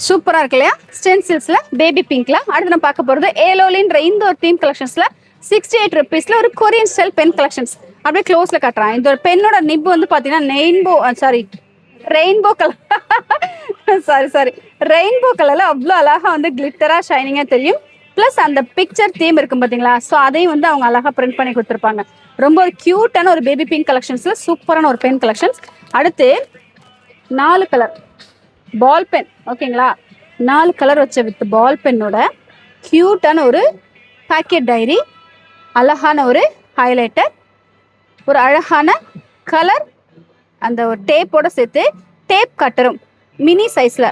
சூப்பரா இருக்கு இல்லையா? ஸ்டென்சில்ஸ்ல பேபி பிங்க்ல. அடுத்து நம்ம பார்க்க போறது ஏலோலின்ற இந்த ஒரு தீம் கலெக்ஷன்ஸ்ல 68 ருபீஸ்ல ஒரு கொரியன் ஸ்டைல் பென் கலெக்ஷன்ஸ். அப்படியே க்ளோஸ்ல காட்டுறேன். இந்த ஒரு பென்னோட நிப் வந்து பாத்தீங்கன்னா ரெயின்போ கலர் சாரி ரெயின்போ கலர்ல அவ்வளோ அழகா வந்து கிளிட்டரா ஷைனிங்கா தெரியும். பிளஸ் அந்த பிக்சர் தீம் இருக்கும் பாத்தீங்களா? ஸோ அதையும் வந்து அவங்க அழகா பிரிண்ட் பண்ணி கொடுத்துருப்பாங்க. ரொம்ப ஒரு கியூட்டான ஒரு பேபி பிங்க் கலெக்ஷன்ஸ்ல சூப்பரான ஒரு பென் கலெக்ஷன்ஸ். அடுத்து 4 கலர் பால் பென். ஓகேங்களா? 4 கலர் வச்ச வித் பால் பென்னோட கியூட்டான ஒரு பாக்கெட் டைரி, அழகான ஒரு ஹைலைட்டர், ஒரு அழகான கலர் அந்த ஒரு டேப்போட சேர்த்து டேப் கட்டரும் மினி சைஸ்ல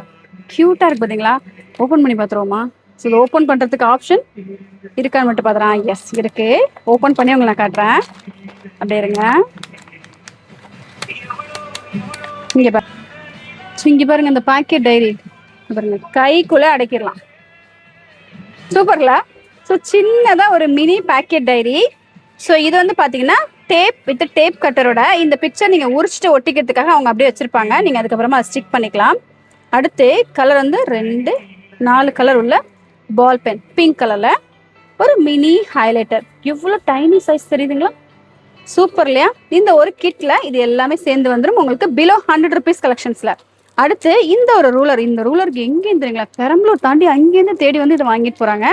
கியூட்டா இருக்கு பாத்தீங்களா? ஓபன் பண்ணி பார்த்துருவோமா? ஸோ இது ஓப்பன் பண்ணுறதுக்கு ஆப்ஷன் இருக்கான்னு மட்டும் பார்த்துறேன். எஸ் இருக்கு. ஓப்பன் பண்ணி உங்களை நான் காட்டுறேன். அப்படியே இருங்க. இங்கே பாருங்க இந்த பாக்கெட் டைரி பாருங்க, கைக்குள்ளே அடைக்கிடலாம். சூப்பர்ல. ஸோ சின்னதாக ஒரு மினி பாக்கெட் டைரி. ஸோ இது வந்து பார்த்தீங்கன்னா டேப் வித் டேப் கட்டரோட இந்த பிக்சர் நீங்கள் உரிச்சிட்டு ஒட்டிக்கிறதுக்காக அவங்க அப்படியே வச்சுருப்பாங்க. நீங்கள் அதுக்கப்புறமா ஸ்டிக் பண்ணிக்கலாம். அடுத்து கலர் வந்து 4 கலர் உள்ள பால் பென் பிங்க் கலர்ல ஒரு மினி ஹைலைட்டர். இவ்வளோ டைனி சைஸ் தெரியுதுங்களா? சூப்பர் இல்லையா? இந்த ஒரு கிட்ல இது எல்லாமே சேர்ந்து வந்துடும் உங்களுக்கு பிலோ 100 ருபீஸ் கலெக்ஷன்ஸ்ல. அடுத்து இந்த ஒரு ரூலர். இந்த ரூலருக்கு எங்கேருந்து தெரியுங்களா? பெரம்பலூர் தாண்டி அங்கேருந்து தேடி வந்து இதை வாங்கிட்டு போறாங்க.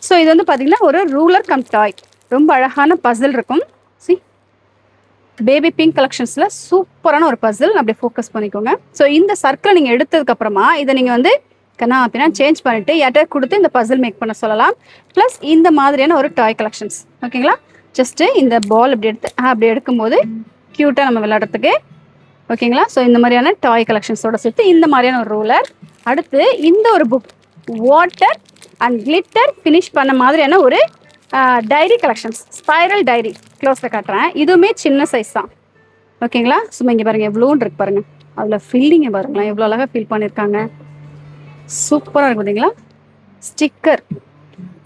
ஸோ இது வந்து பார்த்தீங்கன்னா ஒரு ரூலர் கம் டாய். ரொம்ப அழகான பசில் இருக்கும். சி பேபி பிங்க் கலெக்ஷன்ஸ்ல சூப்பரான ஒரு பசில். அப்படியே ஃபோக்கஸ் பண்ணிக்கோங்க. ஸோ இந்த சர்க்கிள் நீங்கள் எடுத்ததுக்கு அப்புறமா இதை நீங்கள் வந்து அப்படின்னா சேஞ்ச் பண்ணிட்டு யார்ட்ட கொடுத்து இந்த பசில் மேக் பண்ண சொல்லலாம். ப்ளஸ் இந்த மாதிரியான ஒரு டாய் கலெக்ஷன்ஸ். ஓகேங்களா? ஜஸ்ட்டு இந்த பால் அப்படி எடுக்கும்போது க்யூட்டாக நம்ம விளையாடுறதுக்கு. ஓகேங்களா? ஸோ இந்த மாதிரியான டாய் கலெக்ஷன்ஸோட சேர்த்து இந்த மாதிரியான ஒரு ரூலர். அடுத்து இந்த ஒரு book water and glitter finish பண்ண மாதிரியான ஒரு டைரி கலெக்ஷன்ஸ். ஸ்பைரல் டைரி க்ளோஸில் காட்டுறேன். இதுவுமே சின்ன சைஸ் தான். ஓகேங்களா? சும்மா இங்கே பாருங்கள் எவ்வளோன்னு இருக்கு பாருங்கள். அதில் ஃபில்லிங்கை பாருங்களேன் எவ்வளோ அழகாக ஃபில் பண்ணியிருக்காங்க. சூப்பராக இருக்கும் பார்த்தீங்களா? ஸ்டிக்கர்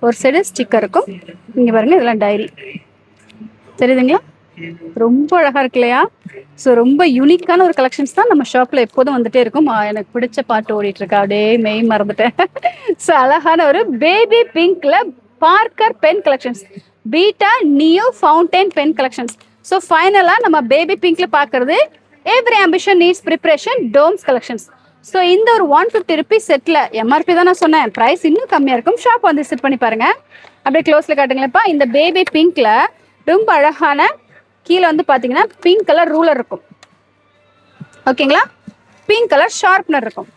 ஒரு சைடு ஸ்டிக்கர் இருக்கும். இங்கே பாருங்கள் இதெல்லாம் டைரி தெரியுதுங்களா? ரொம்ப அழகாக இருக்கு இல்லையா? ஸோ ரொம்ப யூனிக்கான ஒரு கலெக்ஷன்ஸ் தான் நம்ம ஷாப்பில் எப்போதும் வந்துட்டே இருக்கும். எனக்கு பிடிச்ச பாட்டு ஓடிட்டுருக்கா, அப்படியே மெய் மறந்துட்டேன். ஸோ அழகான ஒரு பேபி பிங்க்ல Parker pen collections, Beta Neo fountain pen collections. So ஃபைனலாக நம்ம பேபி பிங்க்ல பார்க்கறது every ambition needs preparation Doms collections. So இந்த ஒரு 150 ருபீஸ் செட்டில் எம்ஆர்பி தான் நான் சொன்னேன். ப்ரைஸ் இன்னும் கம்மியாக இருக்கும். ஷாப் வந்து விசிட் பண்ணி பாருங்க. அப்படியே க்ளோஸில் காட்டுங்களேப்பா. இந்த பேபி பிங்க்ல ரொம்ப அழகான கீழே வந்து பார்த்தீங்கன்னா பிங்க் கலர் ரூலர் இருக்கும். ஓகேங்களா? பிங்க் கலர் ஷார்ப்னர் இருக்கும்.